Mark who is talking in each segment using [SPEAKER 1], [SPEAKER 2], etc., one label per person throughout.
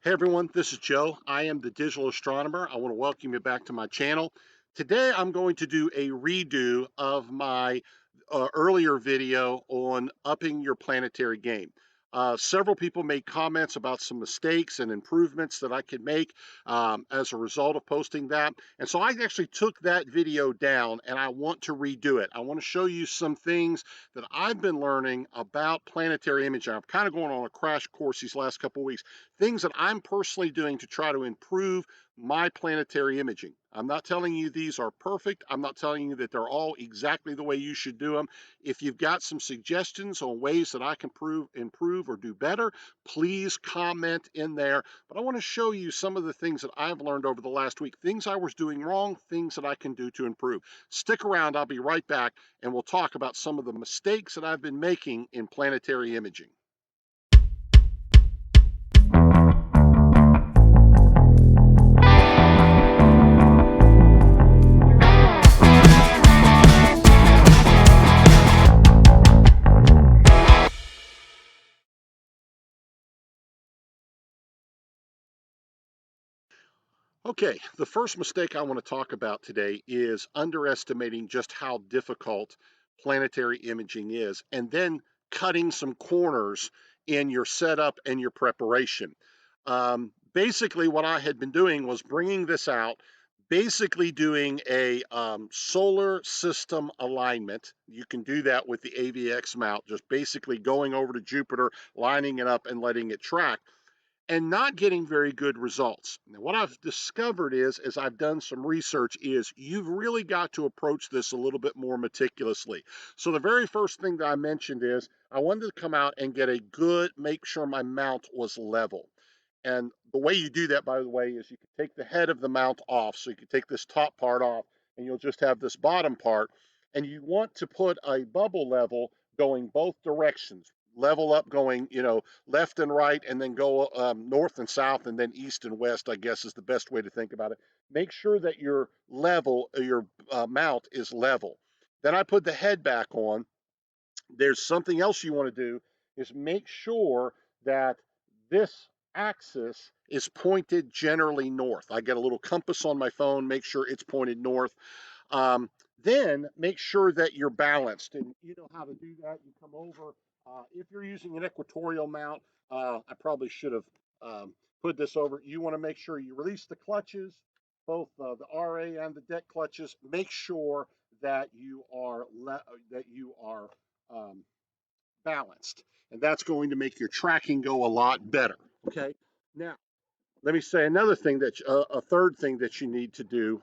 [SPEAKER 1] Hey everyone, this is Joe. I am the digital astronomer. I want to welcome you back to my channel. Today I'm going to do a redo of my earlier video on upping your planetary game. Several people made comments about some mistakes and improvements that I could make as a result of posting that. And so I actually took that video down and I want to redo it. I want to show you some things that I've been learning about planetary imaging. I'm kind of going on a crash course these last couple of weeks, things that I'm personally doing to try to improve my planetary imaging. I'm not telling you these are perfect. I'm not telling you that they're all exactly the way you should do them. If you've got some suggestions on ways that I can improve or do better, please comment in there. But I want to show you some of the things that I've learned over the last week, things I was doing wrong, things that I can do to improve. Stick around, I'll be right back, and we'll talk about some of the mistakes that I've been making in planetary imaging. Okay, the first mistake I want to talk about today is underestimating just how difficult planetary imaging is, and then cutting some corners in your setup and your preparation. Basically, what I had been doing was bringing this out, basically doing a solar system alignment. You can do that with the AVX mount, just basically going over to Jupiter, lining it up, and letting it track and not getting very good results. Now, what I've discovered is, as I've done some research, is you've really got to approach this a little bit more meticulously. So the very first thing that I mentioned is I wanted to come out and get a good, make sure my mount was level. And the way you do that, by the way, is you can take the head of the mount off. So you can take this top part off and you'll just have this bottom part. And you want to put a bubble level going both directions, level up going, left and right, and then go north and south, and then east and west, I guess is the best way to think about it. Make sure that your level, your mount is level. Then I put the head back on. There's something else you want to do is make sure that this axis is pointed generally north. I get a little compass on my phone, make sure it's pointed north. Then make sure that you're balanced, and you know how to do that. You come over. If you're using an equatorial mount, I probably should have put this over. You want to make sure you release the clutches, both the RA and the deck clutches. Make sure that you are um, balanced, and that's going to make your tracking go a lot better. Okay, now let me say another thing that a third thing that you need to do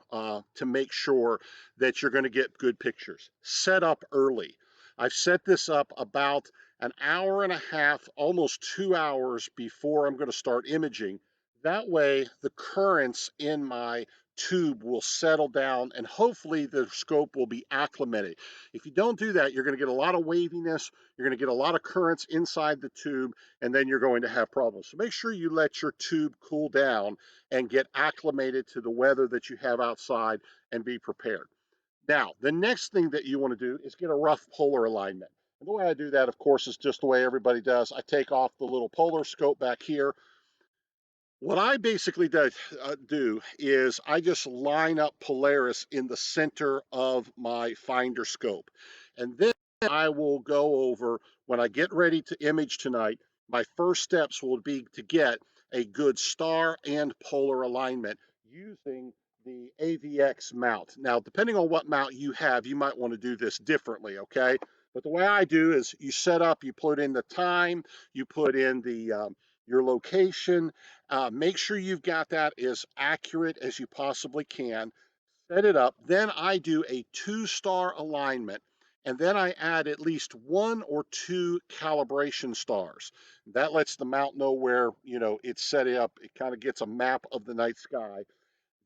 [SPEAKER 1] to make sure that you're going to get good pictures. Set up early. I've set this up about an hour and a half, almost 2 hours before I'm going to start imaging. That way, the currents in my tube will settle down and hopefully the scope will be acclimated. If you don't do that, you're going to get a lot of waviness, you're going to get a lot of currents inside the tube, and then you're going to have problems. So make sure you let your tube cool down and get acclimated to the weather that you have outside and be prepared. Now, the next thing that you want to do is get a rough polar alignment. And the way I do that, of course, is just the way everybody does. I take off the little polar scope back here. What I basically do is I just line up Polaris in the center of my finder scope. And then I will go over, when I get ready to image tonight, my first steps will be to get a good star and polar alignment using the AVX mount. Now, depending on what mount you have, you might want to do this differently, okay? But the way I do is you set up, you put in the time, you put in your location, make sure you've got that as accurate as you possibly can. Set it up. Then I do a 2-star alignment, and then I add at least 1 or 2 calibration stars. That lets the mount know where it's set up. It kind of gets a map of the night sky.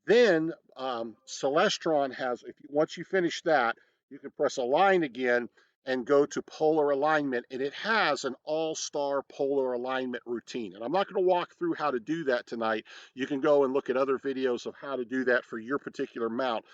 [SPEAKER 1] Then Celestron has, once you finish that, you can press align again and go to polar alignment, and it has an all-star polar alignment routine. And I'm not going to walk through how to do that tonight. You can go and look at other videos of how to do that for your particular mount.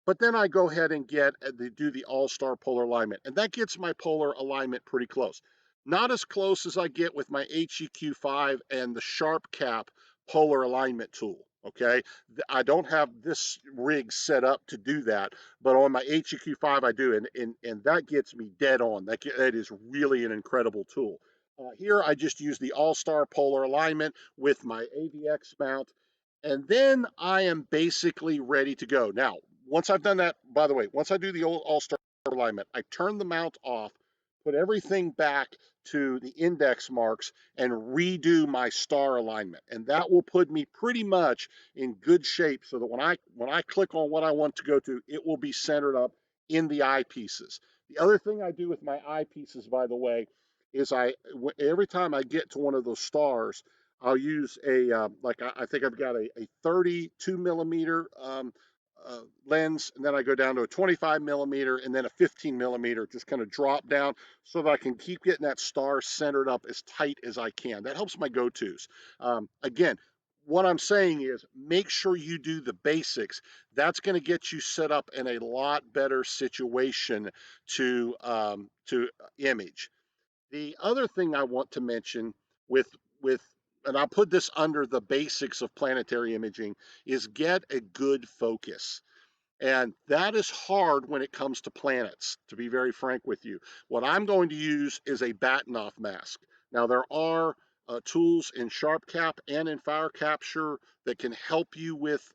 [SPEAKER 1] But then I go ahead and do the all-star polar alignment, and that gets my polar alignment pretty close. Not as close as I get with my HEQ5 and the Sharp Cap polar alignment tool. Okay, I don't have this rig set up to do that, but on my HEQ5 I do, and that gets me dead on. That is really an incredible tool. Here I just use the All-Star polar alignment with my AVX mount, and then I am basically ready to go. Now, once I've done that, by the way, once I do the old All-Star alignment, I turn the mount off, put everything back to the index marks, and redo my star alignment. And that will put me pretty much in good shape so that when I click on what I want to go to, it will be centered up in the eyepieces. The other thing I do with my eyepieces, by the way, is every time I get to one of those stars, I'll use I think I've got a 32 millimeter lens, and then I go down to a 25 millimeter and then a 15 millimeter, just kind of drop down so that I can keep getting that star centered up as tight as I can. That helps my go-tos. Again, what I'm saying is make sure you do the basics. That's going to get you set up in a lot better situation to image. The other thing I want to mention with with and I'll put this under the basics of planetary imaging is get a good focus. And that is hard when it comes to planets, to be very frank with you. What I'm going to use is a batten off mask. Now, there are tools in SharpCap and in FireCapture that can help you with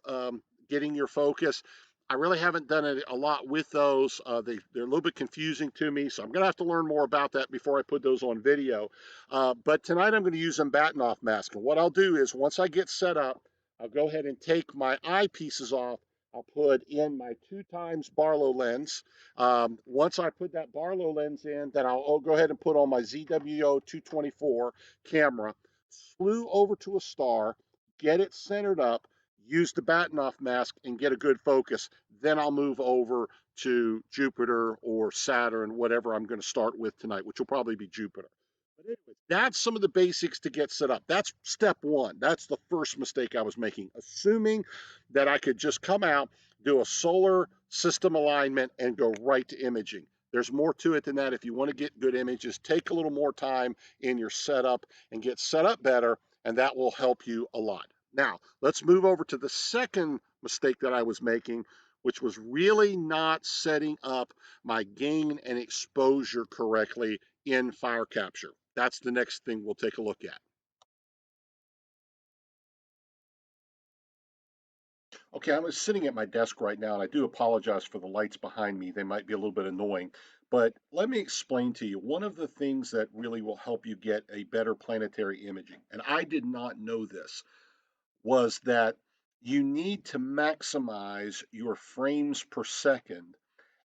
[SPEAKER 1] getting your focus. I really haven't done a lot with those. They're a little bit confusing to me, so I'm going to have to learn more about that before I put those on video. But tonight I'm going to use them batten off mask. And what I'll do is once I get set up, I'll go ahead and take my eyepieces off. I'll put in my 2x Barlow lens. Once I put that Barlow lens in, then I'll go ahead and put on my ZWO 224 camera, slew over to a star, get it centered up, use the batten off mask, and get a good focus. Then I'll move over to Jupiter or Saturn, whatever I'm going to start with tonight, which will probably be Jupiter. But anyway, that's some of the basics to get set up. That's step one. That's the first mistake I was making, assuming that I could just come out, do a solar system alignment, and go right to imaging. There's more to it than that. If you want to get good images, take a little more time in your setup and get set up better, and that will help you a lot. Now, let's move over to the second mistake that I was making, which was really not setting up my gain and exposure correctly in FireCapture. That's the next thing we'll take a look at. Okay, I'm sitting at my desk right now, and I do apologize for the lights behind me. They might be a little bit annoying, but let me explain to you one of the things that really will help you get a better planetary imaging, and I did not know this, was that you need to maximize your frames per second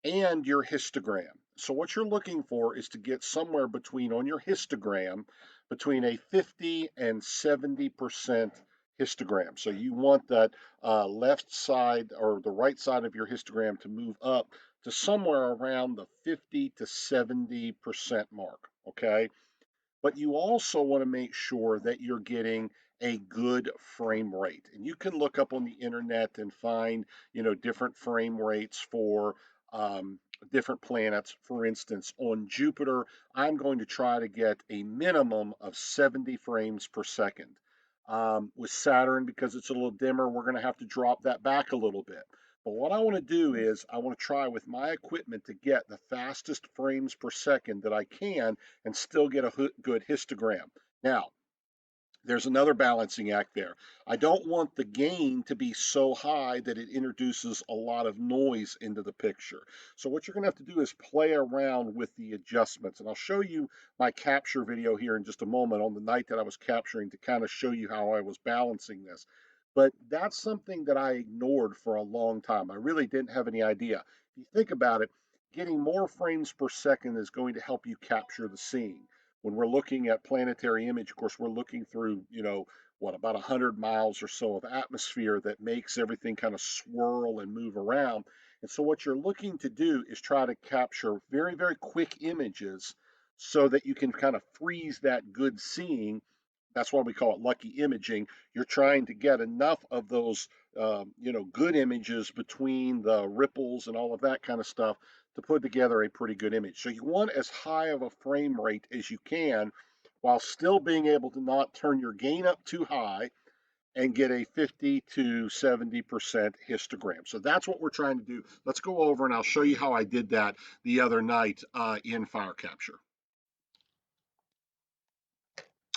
[SPEAKER 1] and your histogram. So what you're looking for is to get somewhere between, on your histogram, between a 50 and 70% histogram. So you want that left side or the right side of your histogram to move up to somewhere around the 50 to 70% mark, okay? But you also want to make sure that you're getting a good frame rate. And you can look up on the internet and find, different frame rates for different planets. For instance, on Jupiter, I'm going to try to get a minimum of 70 frames per second. With Saturn, because it's a little dimmer, we're going to have to drop that back a little bit. But what I want to do is I want to try with my equipment to get the fastest frames per second that I can and still get a good histogram. Now, there's another balancing act there. I don't want the gain to be so high that it introduces a lot of noise into the picture. So what you're going to have to do is play around with the adjustments. And I'll show you my capture video here in just a moment on the night that I was capturing to kind of show you how I was balancing this. But that's something that I ignored for a long time. I really didn't have any idea. If you think about it, getting more frames per second is going to help you capture the scene. When we're looking at planetary image, of course, we're looking through, about 100 miles or so of atmosphere that makes everything kind of swirl and move around. And so what you're looking to do is try to capture very, very quick images so that you can kind of freeze that good seeing. That's why we call it lucky imaging. You're trying to get enough of those, good images between the ripples and all of that kind of stuff to put together a pretty good image. So you want as high of a frame rate as you can while still being able to not turn your gain up too high and get a 50 to 70% histogram. So that's what we're trying to do. Let's go over and I'll show you how I did that the other night in FireCapture.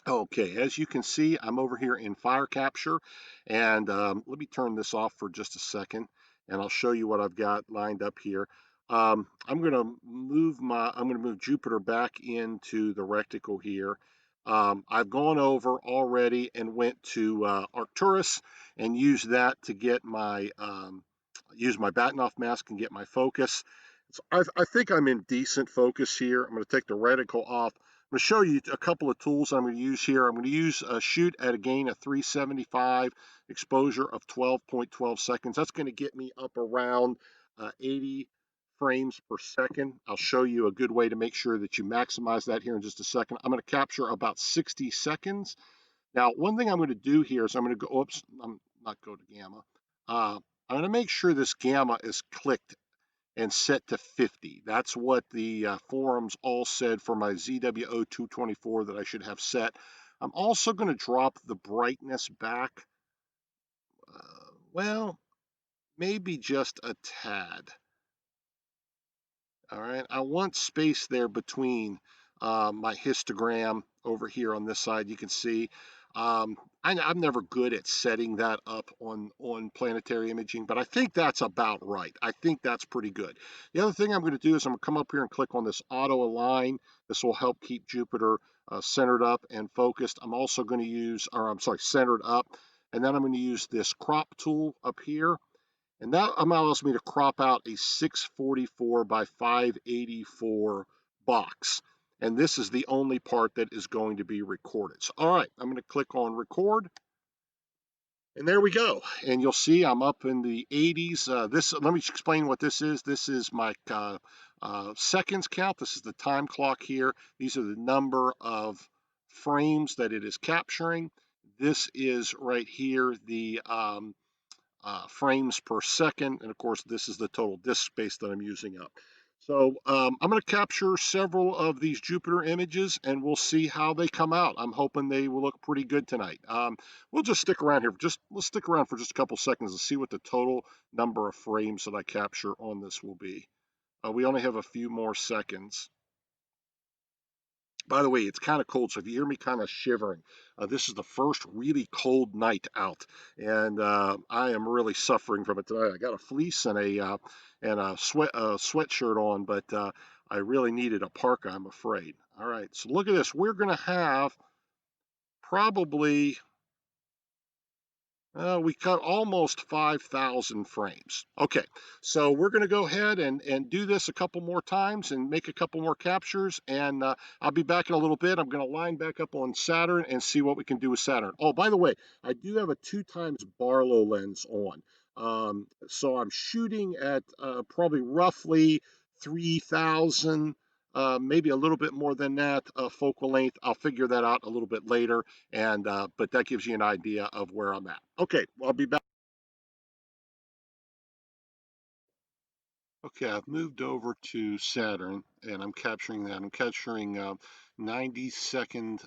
[SPEAKER 1] Okay, as you can see, I'm over here in FireCapture, and let me turn this off for just a second, and I'll show you what I've got lined up here. I'm going to move Jupiter back into the reticle here. I've gone over already and went to Arcturus and used that to get my use my Batinoff mask and get my focus. So I think I'm in decent focus here. I'm going to take the reticle off. I'm going to show you a couple of tools I'm going to use here. I'm going to use a shoot at a gain of 375, exposure of 12.12 seconds. That's going to get me up around 80 frames per second. I'll show you a good way to make sure that you maximize that here in just a second. I'm going to capture about 60 seconds. Now, one thing I'm going to do here is I'm going to go, oops, I'm not go to gamma. I'm going to make sure this gamma is clicked and set to 50. That's what the forums all said for my ZW0224 that I should have set. I'm also going to drop the brightness back, well, maybe just a tad. All right, I want space there between my histogram over here on this side. You can see I'm never good at setting that up on planetary imaging, but I think that's about right. I think that's pretty good. The other thing I'm going to do is I'm going to come up here and click on this auto align. This will help keep Jupiter centered up and focused. I'm also going to use, or I'm sorry, centered up. And then I'm going to use this crop tool up here. And that allows me to crop out a 644 by 584 box. And this is the only part that is going to be recorded. So, all right, I'm going to click on record. And there we go. And you'll see I'm up in the 80s. Let me explain what this is. This is my seconds count. This is the time clock here. These are the number of frames that it is capturing. This is right here the frames per second. And of course, this is the total disk space that I'm using up. So I'm going to capture several of these Jupiter images and we'll see how they come out. I'm hoping they will look pretty good tonight. We'll just stick around here. Let's stick around for just a couple seconds and see what the total number of frames that I capture on this will be. We only have a few more seconds. By the way, it's kind of cold, so if you hear me kind of shivering, this is the first really cold night out, and I am really suffering from it tonight. I got a fleece and a sweatshirt on, but I really needed a parka, I'm afraid. All right, so look at this. We're going to have probably we cut almost 5,000 frames. Okay, so we're going to go ahead and do this a couple more times and make a couple more captures, and I'll be back in a little bit. I'm going to line back up on Saturn and see what we can do with Saturn. Oh, by the way, I do have a 2x Barlow lens on. So I'm shooting at probably roughly 3,000, maybe a little bit more than that focal length. I'll figure that out a little bit later, and but that gives you an idea of where I'm at. Okay, well, I'll be back. Okay, I've moved over to Saturn, and I'm capturing that. I'm capturing 90-second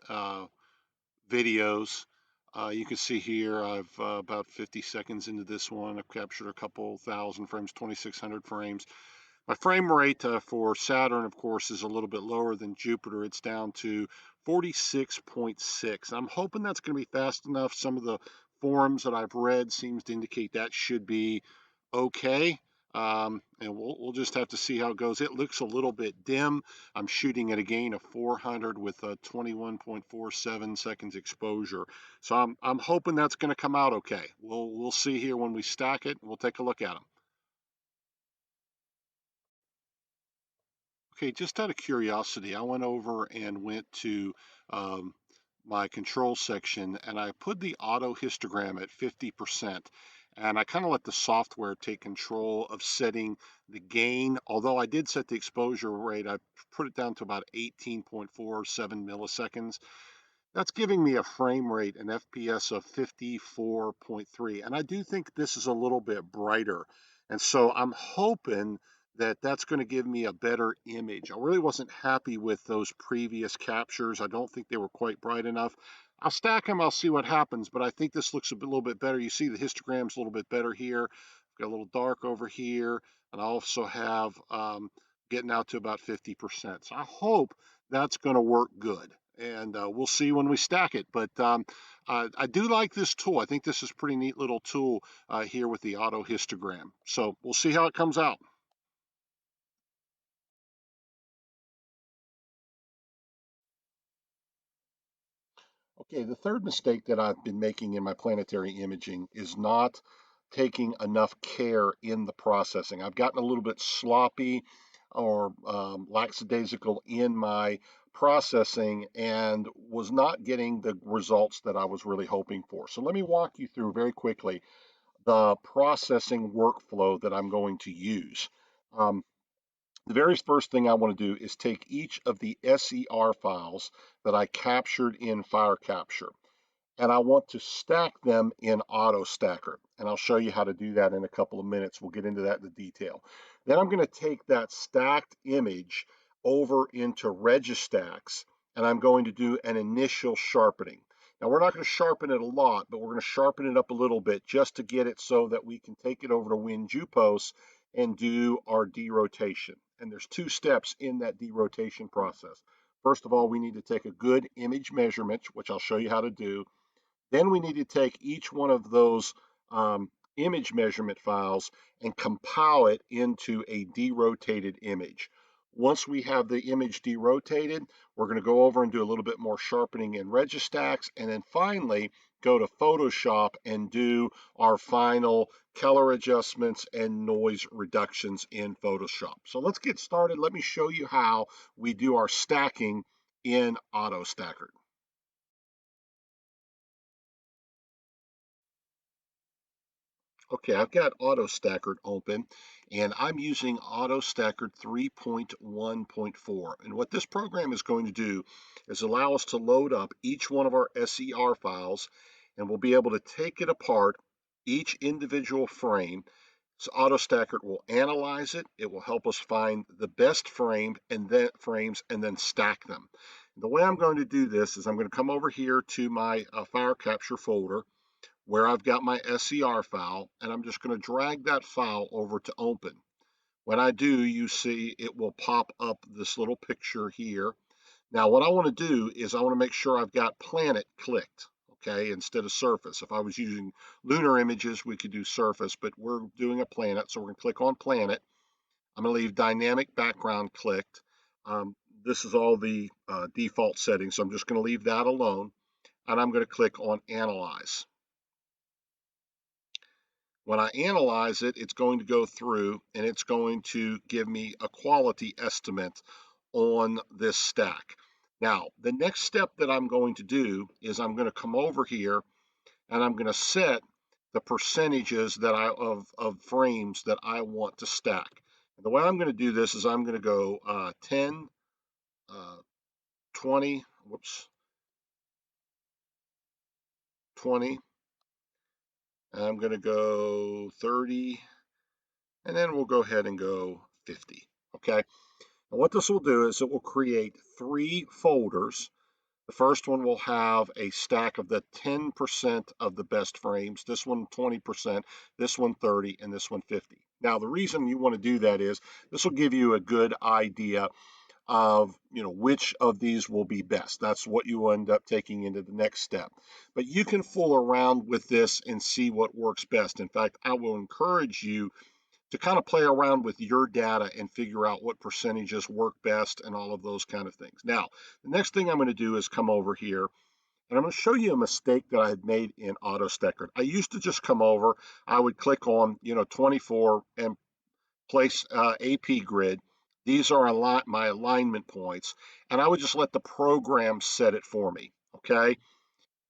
[SPEAKER 1] videos. You can see here I've about 50 seconds into this one. I've captured a couple thousand frames, 2,600 frames. My frame rate for Saturn, of course, is a little bit lower than Jupiter. It's down to 46.6. I'm hoping that's going to be fast enough. Some of the forums that I've read seems to indicate that should be okay. And we'll just have to see how it goes. It looks a little bit dim. I'm shooting at a gain of 400 with a 21.47 seconds exposure. So I'm hoping that's going to come out okay. We'll see here when we stack it. We'll take a look at them. Okay, just out of curiosity, I went over and went to um, my control section and I put the auto histogram at 50%. And I kind of let the software take control of setting the gain. Although I did set the exposure rate, I put it down to about 18.47 milliseconds. That's giving me a frame rate, an FPS of 54.3. And I do think this is a little bit brighter. And so I'm hoping that that's going to give me a better image. I really wasn't happy with those previous captures. I don't think they were quite bright enough. I'll stack them, I'll see what happens, but I think this looks a little bit better. You see the histogram's a little bit better here. Got a little dark over here, and I also have getting out to about 50%. So I hope that's going to work good, and we'll see when we stack it. But I do like this tool. I think this is a pretty neat little tool here with the auto histogram. So we'll see how it comes out. Okay, the third mistake that I've been making in my planetary imaging is not taking enough care in the processing. I've gotten a little bit sloppy or lackadaisical in my processing and was not getting the results that I was really hoping for. So let me walk you through very quickly the processing workflow that I'm going to use. Um, the very first thing I want to do is take each of the SER files that I captured in FireCapture, and I want to stack them in Autostakkert. And I'll show you how to do that in a couple of minutes. We'll get into that in detail. Then I'm going to take that stacked image over into Registax, and I'm going to do an initial sharpening. Now, we're not going to sharpen it a lot, but we're going to sharpen it up a little bit just to get it so that we can take it over to WinJupos and do our derotation. And there's two steps in that derotation process. First of all, we need to take a good image measurement, which I'll show you how to do. Then we need to take each one of those image measurement files and compile it into a derotated image. Once we have the image derotated, we're going to go over and do a little bit more sharpening in Registax, and then finally go to Photoshop and do our final color adjustments and noise reductions in Photoshop. So let's get started. Let me show you how we do our stacking in Autostakkert. Okay, I've got Autostakkert open, and I'm using Autostakkert 3.1.4. And what this program is going to do is allow us to load up each one of our SER files, and we'll be able to take it apart, each individual frame. So Autostakkert will analyze it. It will help us find the best frames and then stack them. The way I'm going to do this is I'm going to come over here to my FireCapture folder where I've got my SER file, and I'm just going to drag that file over to open. When I do, you see it will pop up this little picture here. Now, what I want to do is I want to make sure I've got planet clicked, okay, instead of surface. If I was using lunar images, we could do surface, but we're doing a planet, so we're going to click on planet. I'm going to leave dynamic background clicked. This is all the default settings, so I'm just going to leave that alone, and I'm going to click on analyze. When I analyze it, it's going to go through and it's going to give me a quality estimate on this stack. Now, the next step that I'm going to do is I'm going to come over here and I'm going to set the percentages that of frames that I want to stack. And the way I'm going to do this is I'm going to go 10, 20, whoops, 20, and I'm going to go 30, and then we'll go ahead and go 50, okay? And what this will do is it will create three folders. The first one will have a stack of the 10% of the best frames, this one 20%, this one 30, and this one 50. Now, the reason you want to do that is this will give you a good idea of which of these will be best. That's what you end up taking into the next step. But you can fool around with this and see what works best. In fact, I will encourage you to kind of play around with your data and figure out what percentages work best and all of those kind of things. Now, the next thing I'm going to do is come over here and I'm going to show you a mistake that I had made in Autostakkert. I used to just come over, I would click on 24 and place AP grid. These are my alignment points, and I would just let the program set it for me, okay?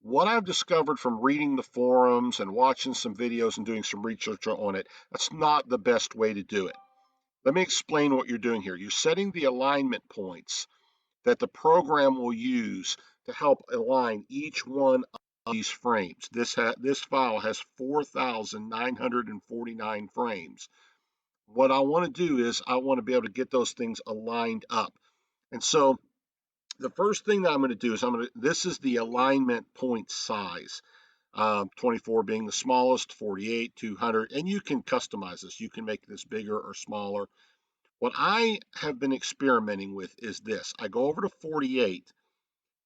[SPEAKER 1] What I've discovered from reading the forums and watching some videos and doing some research on it, that's not the best way to do it. Let me explain what you're doing here. You're setting the alignment points that the program will use to help align each one of these frames. This file has 4,949 frames. What I want to do is I want to be able to get those things aligned up. And so the first thing that I'm going to do is this is the alignment point size. 24 being the smallest, 48, 200, and you can customize this. You can make this bigger or smaller. What I have been experimenting with is this. I go over to 48,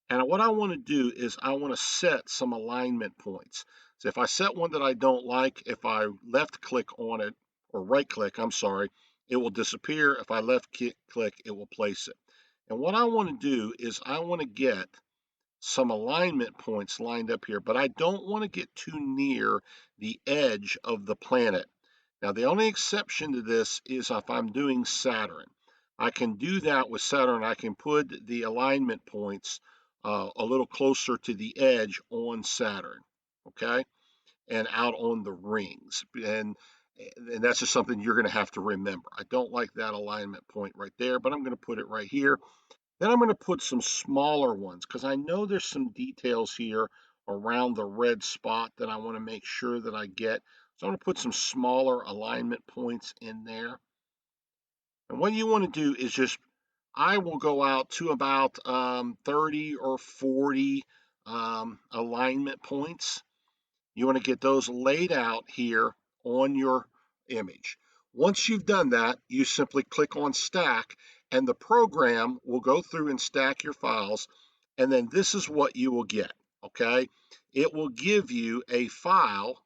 [SPEAKER 1] and what I want to do is I want to set some alignment points. So if I set one that I don't like, if I left click on it, or right click, I'm sorry, it will disappear. If I left click, it will place it. And what I want to do is I want to get some alignment points lined up here, but I don't want to get too near the edge of the planet. Now, the only exception to this is if I'm doing Saturn. I can do that with Saturn. I can put the alignment points a little closer to the edge on Saturn, okay, and out on the rings. And that's just something you're going to have to remember. I don't like that alignment point right there, but I'm going to put it right here. Then I'm going to put some smaller ones because I know there's some details here around the red spot that I want to make sure that I get. So I'm going to put some smaller alignment points in there. And what you want to do is I will go out to about 30 or 40 alignment points. You want to get those laid out here on your image. Once you've done that, you simply click on Stack, and the program will go through and stack your files, and then this is what you will get, okay? It will give you a file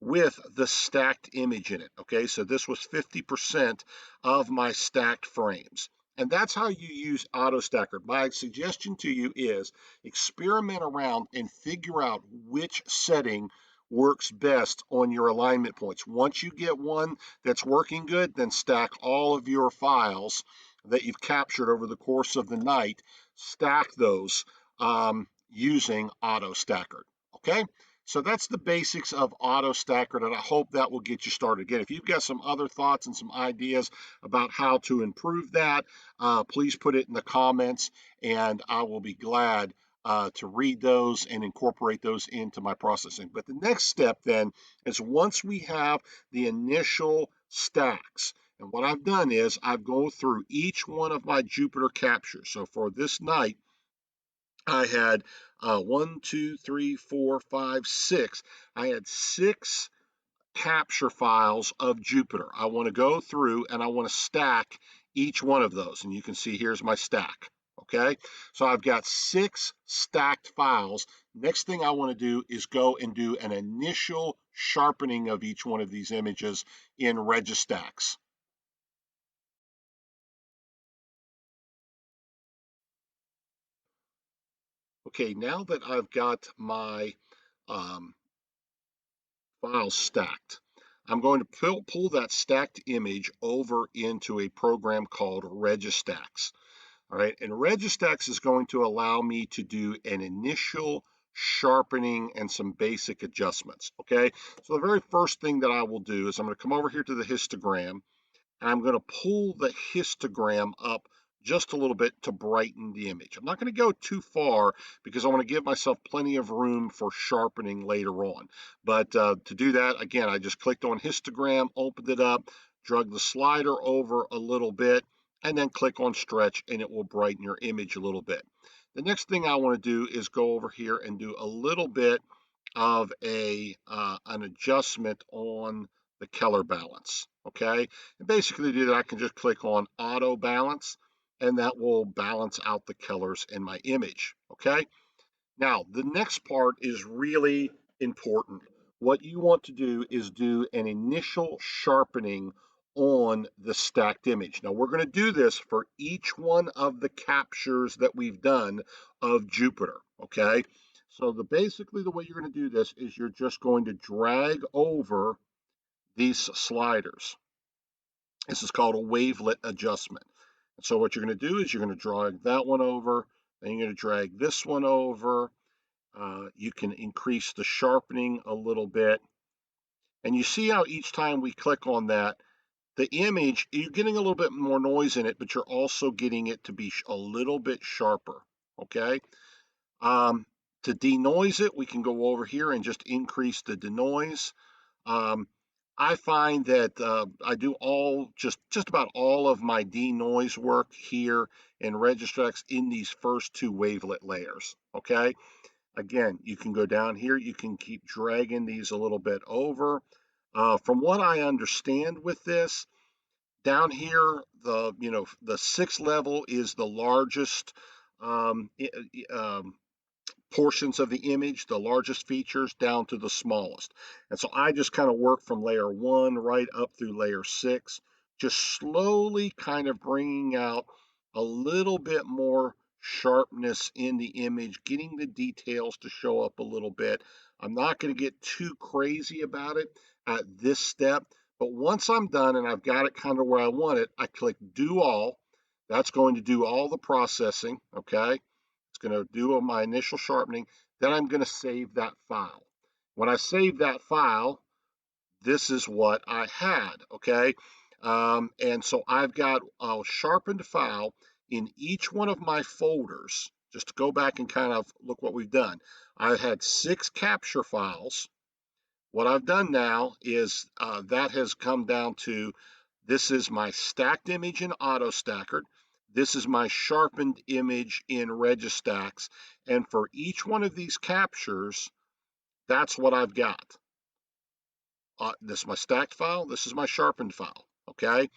[SPEAKER 1] with the stacked image in it, okay? So this was 50% of my stacked frames. And that's how you use Autostakkert. My suggestion to you is experiment around and figure out which setting works best on your alignment points. Once you get one that's working good, then stack all of your files that you've captured over the course of the night, stack those using Autostakkert, okay? So that's the basics of Autostakkert, and I hope that will get you started. Again, if you've got some other thoughts and some ideas about how to improve that, please put it in the comments, and I will be glad to read those and incorporate those into my processing. But the next step then is once we have the initial stacks, and what I've done is I've gone through each one of my Jupyter captures. So for this night, I had 1, 2, 3, 4, 5, 6. I had 6 capture files of Jupyter. I want to go through and I want to stack each one of those. And you can see here's my stack. Okay, so I've got 6 stacked files. Next thing I want to do is go and do an initial sharpening of each one of these images in Registax. Okay, now that I've got my files stacked, I'm going to pull that stacked image over into a program called Registax. All right, and Registax is going to allow me to do an initial sharpening and some basic adjustments. Okay, so the very first thing that I will do is I'm going to come over here to the histogram. I'm going to pull the histogram up just a little bit to brighten the image. I'm not going to go too far because I want to give myself plenty of room for sharpening later on. But to do that, again, I just clicked on histogram, opened it up, drug the slider over a little bit, and then click on stretch, and it will brighten your image a little bit. The next thing I want to do is go over here and do a little bit of an adjustment on the color balance. Okay, and basically to do that, I can just click on auto balance, and that will balance out the colors in my image. Okay, now the next part is really important. What you want to do is do an initial sharpening on the stacked image. Now we're going to do this for each one of the captures that we've done of Jupyter. Okay, so basically the way you're going to do this is you're just going to drag over these sliders. This is called a wavelet adjustment. And so what you're going to do is you're going to drag that one over, then you're going to drag this one over. You can increase the sharpening a little bit. And you see how each time we click on that, the image, you're getting a little bit more noise in it, but you're also getting it to be a little bit sharper, okay? To denoise it, we can go over here and just increase the denoise. I find that I do just about all of my denoise work here in Registax in these first two wavelet layers. Okay. Again, you can go down here. You can keep dragging these a little bit over. From what I understand with this, down here, the sixth level is the largest um, portions of the image, the largest features down to the smallest. And so I just kind of work from layer one right up through layer six, just slowly kind of bringing out a little bit more sharpness in the image, getting the details to show up a little bit. I'm not going to get too crazy about it at this step, but once I'm done and I've got it kind of where I want it, I click do all. That's going to do all the processing, okay? It's going to do my initial sharpening. Then I'm going to save that file. When I save that file, this is what I had, okay? And so I've got a sharpened file in each one of my folders. Just to go back and kind of look what we've done. I had 6 capture files. What I've done now is that has come down to this is my stacked image in Autostakkert. This is my sharpened image in Registax. And for each one of these captures, that's what I've got. This is my stacked file. This is my sharpened file. Okay.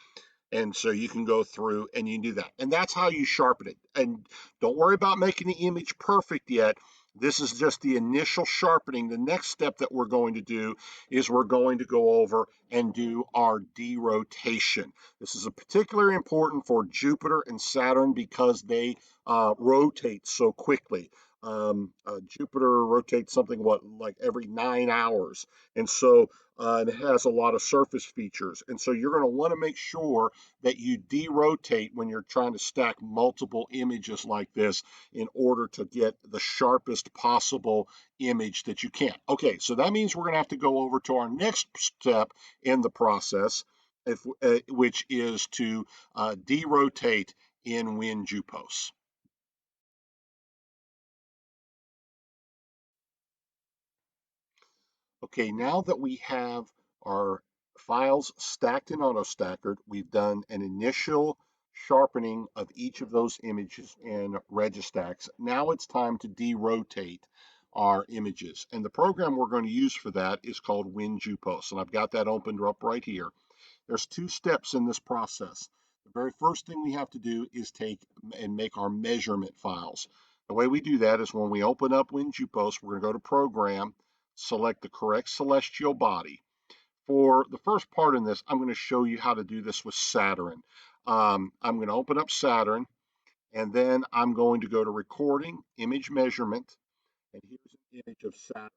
[SPEAKER 1] And so you can go through and you can do that. And that's how you sharpen it. And don't worry about making the image perfect yet. This is just the initial sharpening. The next step that we're going to do is we're going to go over and do our derotation. This is a particularly important for Jupiter and Saturn because they rotate so quickly. Jupiter rotates something like every 9 hours, and so it has a lot of surface features. And so you're going to want to make sure that you derotate when you're trying to stack multiple images like this in order to get the sharpest possible image that you can. Okay, so that means we're going to have to go over to our next step in the process, which is to derotate in WinJupos. Okay, now that we have our files stacked in Autostakkert, we've done an initial sharpening of each of those images in Registax. Now it's time to derotate our images. And the program we're going to use for that is called WinJupos. And I've got that opened up right here. There's 2 steps in this process. The very first thing we have to do is take and make our measurement files. The way we do that is when we open up WinJupos, we're going to go to Program, select the correct celestial body. For the first part in this, I'm going to show you how to do this with Saturn. I'm going to open up Saturn, and then I'm going to go to Recording, Image Measurement, and here's an image of Saturn.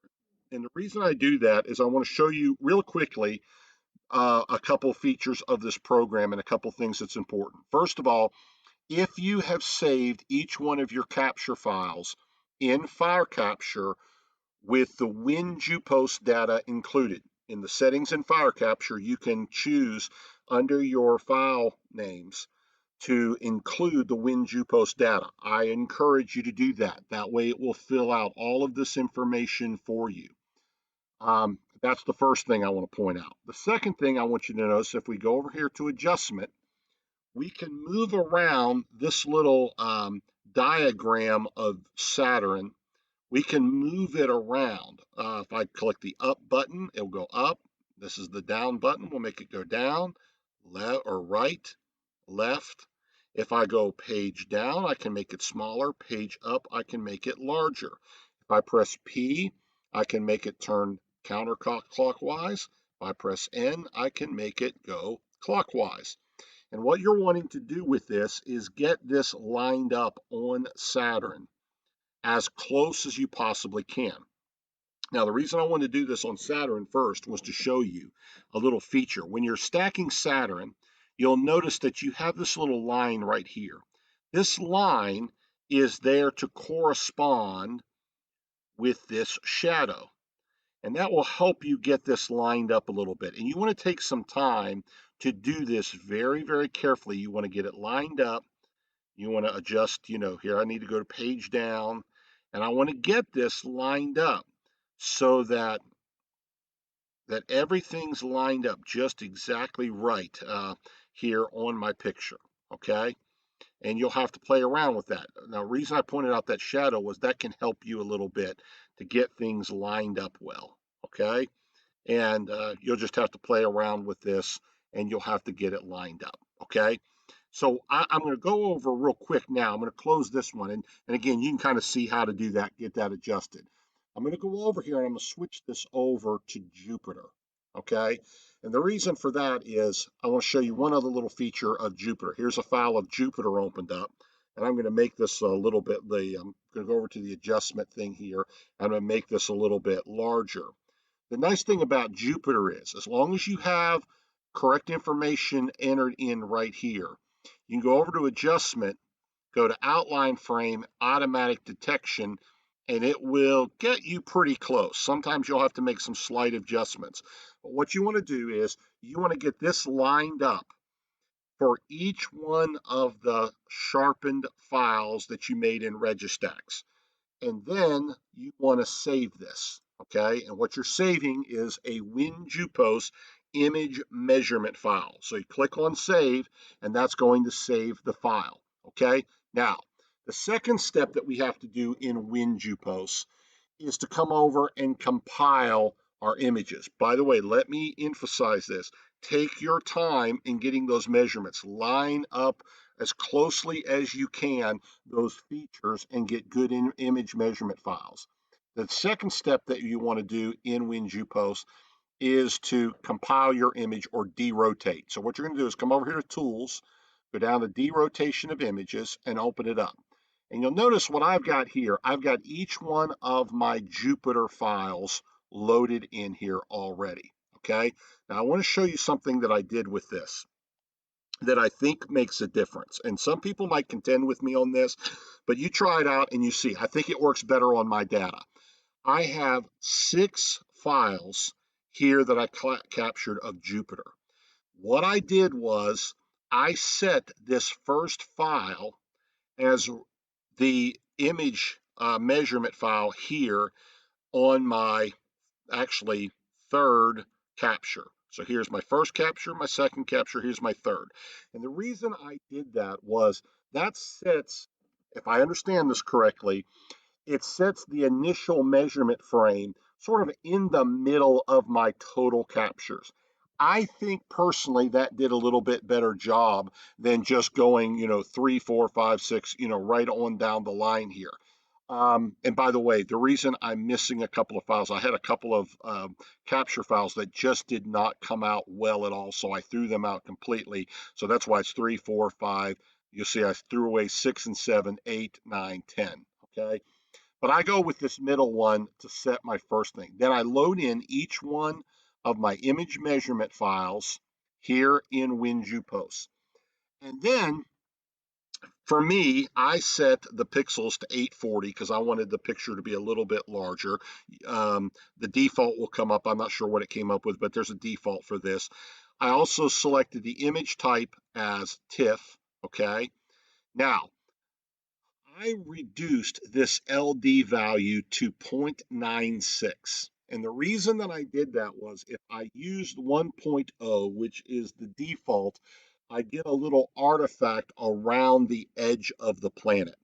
[SPEAKER 1] And the reason I do that is I want to show you real quickly a couple features of this program and a couple things that's important. First of all, if you have saved each one of your capture files in FireCapture with the WinJupos data included, in the settings in FireCapture, you can choose under your file names to include the WinJupos data. I encourage you to do that. That way it will fill out all of this information for you. That's the first thing I want to point out. The second thing I want you to notice, if we go over here to adjustment, we can move around this little diagram of Saturn. We can move it around. If I click the up button, it'll go up. This is the down button. We'll make it go down, left or right, left. If I go page down, I can make it smaller. Page up, I can make it larger. If I press P, I can make it turn counterclockwise. If I press N, I can make it go clockwise. And what you're wanting to do with this is get this lined up on Saturn as close as you possibly can. Now, the reason I wanted to do this on Saturn first was to show you a little feature. When you're stacking Saturn, you'll notice that you have this little line right here. This line is there to correspond with this shadow. And that will help you get this lined up a little bit. And you want to take some time to do this very, very carefully. You want to get it lined up. You want to adjust, here I need to go to page down. And I want to get this lined up so that that everything's lined up just exactly right here on my picture, okay? And you'll have to play around with that. Now, the reason I pointed out that shadow was that can help you a little bit to get things lined up well, okay? And you'll just have to play around with this and you'll have to get it lined up, okay? So I'm going to go over real quick now. I'm going to close this one. And again, you can kind of see how to do that, get that adjusted. I'm going to go over here and I'm going to switch this over to Jupiter, okay? And the reason for that is I want to show you one other little feature of Jupiter. Here's a file of Jupiter opened up. And I'm going to make this a little bit, I'm going to go over to the adjustment thing here. I'm going to make this a little bit larger. The nice thing about Jupiter is, as long as you have correct information entered in right here, you can go over to adjustment, go to outline frame, automatic detection, and it will get you pretty close. Sometimes you'll have to make some slight adjustments. But what you want to do is you want to get this lined up for each one of the sharpened files that you made in Registax. And then you want to save this, okay? And what you're saving is a WinJupos image measurement file. So you click on save, and that's going to save the file, okay? Now, the second step that we have to do in WinJupos is to come over and compile our images. By the way, let me emphasize this. Take your time in getting those measurements. Line up as closely as you can those features and get good image measurement files. The second step that you want to do in WinJupos is to compile your image or derotate. So what you're going to do is come over here to Tools, go down to Derotation of Images, and open it up. And you'll notice what I've got here. I've got each one of my Jupiter files loaded in here already, okay? Now I want to show you something that I did with this that I think makes a difference. And some people might contend with me on this, but you try it out and you see. I think it works better on my data. I have 6 files here that I captured of Jupiter. What I did was I set this first file as the image measurement file here on my actually third capture. So here's my first capture, my second capture, here's my third. And the reason I did that was that sets, if I understand this correctly, it sets the initial measurement frame sort of in the middle of my total captures. I think personally that did a little bit better job than just going, 3, 4, 5, 6, right on down the line here. And by the way, the reason I'm missing a couple of files, I had a couple of capture files that just did not come out well at all, so I threw them out completely. So that's why it's 3, 4, 5. You'll see I threw away 6 and 7, 8, 9, 10. Okay. But I go with this middle one to set my first thing. Then I load in each one of my image measurement files here in WinJupos. And then for me, I set the pixels to 840 because I wanted the picture to be a little bit larger. The default will come up. I'm not sure what it came up with, but there's a default for this. I also selected the image type as TIFF, okay? Now, I reduced this LD value to 0.96. And the reason that I did that was if I used 1.0, which is the default, I get a little artifact around the edge of the planet.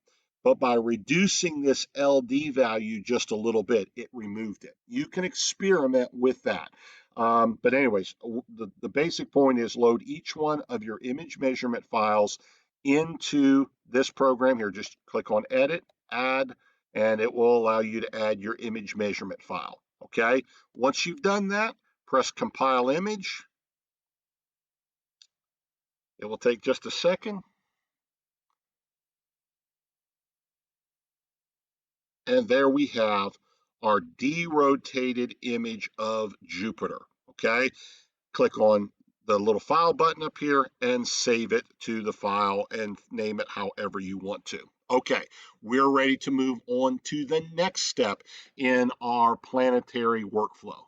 [SPEAKER 1] But by reducing this LD value just a little bit, it removed it. You can experiment with that. But anyways, the basic point is load each one of your image measurement files into this program here. Just click on Edit, Add, and it will allow you to add your image measurement file. Okay, once you've done that, press Compile Image. It will take just a second. And there we have our derotated image of Jupiter. Okay, click on the little file button up here and save it to the file and name it however you want to. Okay, we're ready to move on to the next step in our planetary workflow.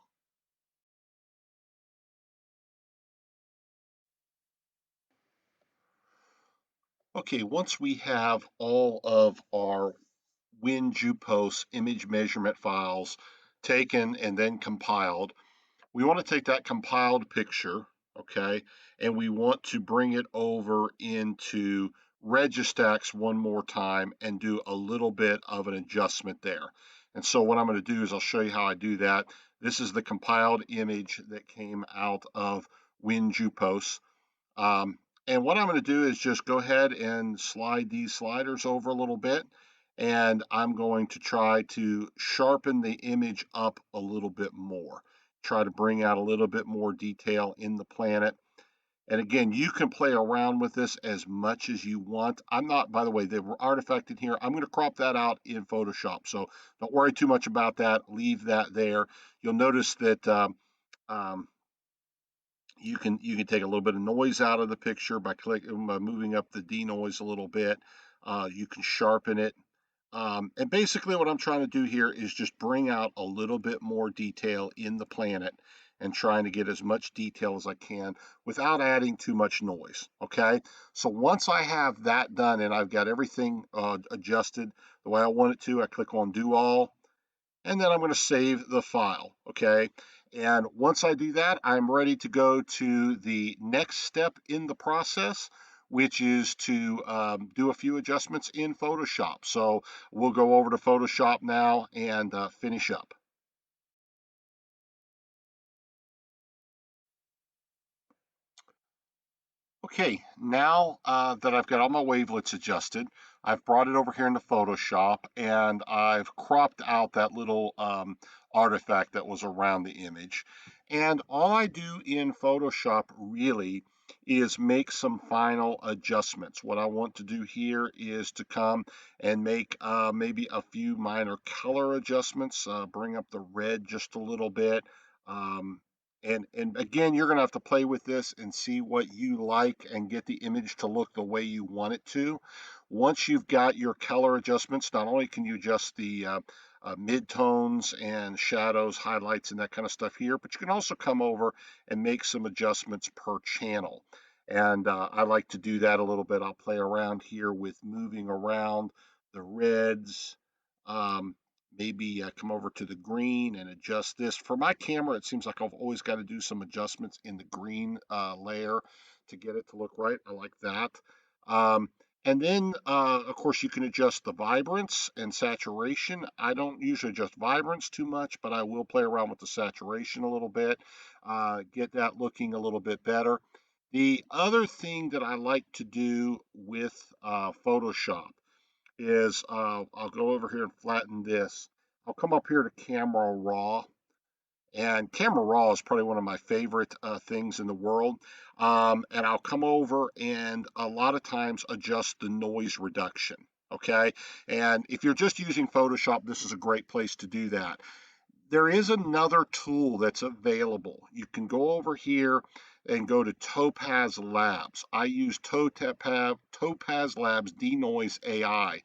[SPEAKER 1] Okay, once we have all of our WinJupos image measurement files taken and then compiled, we want to take that compiled picture, okay, and we want to bring it over into Registax one more time and do a little bit of an adjustment there. And so what I'm going to do is I'll show you how I do that. This is the compiled image that came out of WinJupos. And what I'm going to do is just go ahead and slide these sliders over a little bit. And I'm going to try to sharpen the image up a little bit more. Try to bring out a little bit more detail in the planet. And again, you can play around with this as much as you want. I'm not, by the way, the artifact in here, I'm going to crop that out in Photoshop. So don't worry too much about that. Leave that there. You'll notice that um, you can take a little bit of noise out of the picture by moving up the denoise a little bit. You can sharpen it. And basically what I'm trying to do here is just bring out a little bit more detail in the planet and trying to get as much detail as I can without adding too much noise. Okay, so once I have that done and I've got everything adjusted the way I want it to, I click on Do All, and then I'm going to save the file. Okay, and once I do that, I'm ready to go to the next step in the process, which is to do a few adjustments in Photoshop. So we'll go over to Photoshop now and finish up. Okay, now that I've got all my wavelets adjusted, I've brought it over here into Photoshop and I've cropped out that little artifact that was around the image. And all I do in Photoshop really is make some final adjustments. What I want to do here is to come and make maybe a few minor color adjustments, bring up the red just a little bit. Um, and again, you're going to have to play with this and see what you like and get the image to look the way you want it to. Once you've got your color adjustments, not only can you adjust the mid-tones and shadows, highlights, and that kind of stuff here, but you can also come over and make some adjustments per channel. And I like to do that a little bit. I'll play around here with moving around the reds, um, maybe come over to the green and adjust this. For my camera, it seems like I've always got to do some adjustments in the green layer to get it to look right. I like that. Um, and then, of course, you can adjust the vibrance and saturation. I don't usually adjust vibrance too much, but I will play around with the saturation a little bit, get that looking a little bit better. The other thing that I like to do with Photoshop is I'll go over here and flatten this. I'll come up here to Camera Raw, and Camera Raw is probably one of my favorite things in the world. And I'll come over and a lot of times adjust the noise reduction. Okay, and if you're just using Photoshop, this is a great place to do that. There is another tool that's available. You can go over here and go to Topaz Labs. I use Topaz Labs Denoise AI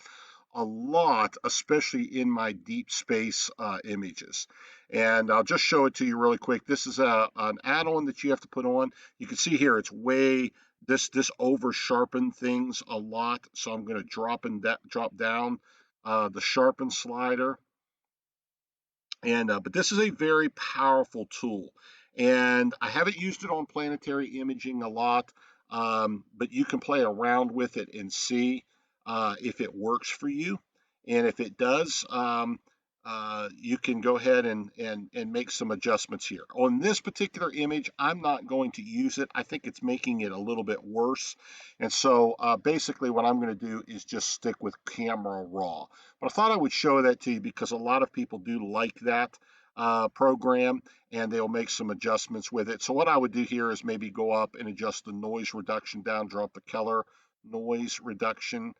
[SPEAKER 1] a lot, especially in my deep space images. And I'll just show it to you really quick. This is an add-on that you have to put on. You can see here it's way this over sharpened things a lot. So I'm going to drop down the sharpen slider. And but this is a very powerful tool, and I haven't used it on planetary imaging a lot, but you can play around with it and see if it works for you. And if it does, you can go ahead and make some adjustments here. On this particular image, I'm not going to use it. I think it's making it a little bit worse. And so basically what I'm going to do is just stick with Camera Raw. But I thought I would show that to you because a lot of people do like that program, and they'll make some adjustments with it. So what I would do here is maybe go up and adjust the noise reduction down, drop the color noise reduction,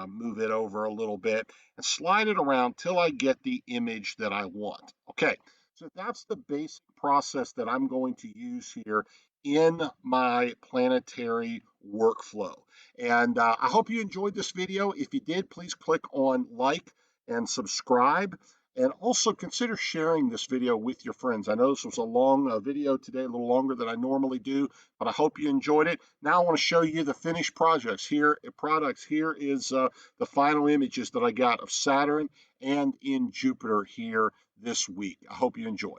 [SPEAKER 1] move it over a little bit, and slide it around till I get the image that I want. Okay, so that's the basic process that I'm going to use here in my planetary workflow. And I hope you enjoyed this video. If you did, please click on like and subscribe. And also consider sharing this video with your friends. I know this was a long video today, a little longer than I normally do, but I hope you enjoyed it. Now I want to show you the finished products. Here is the final images that I got of Saturn and in Jupiter here this week. I hope you enjoy.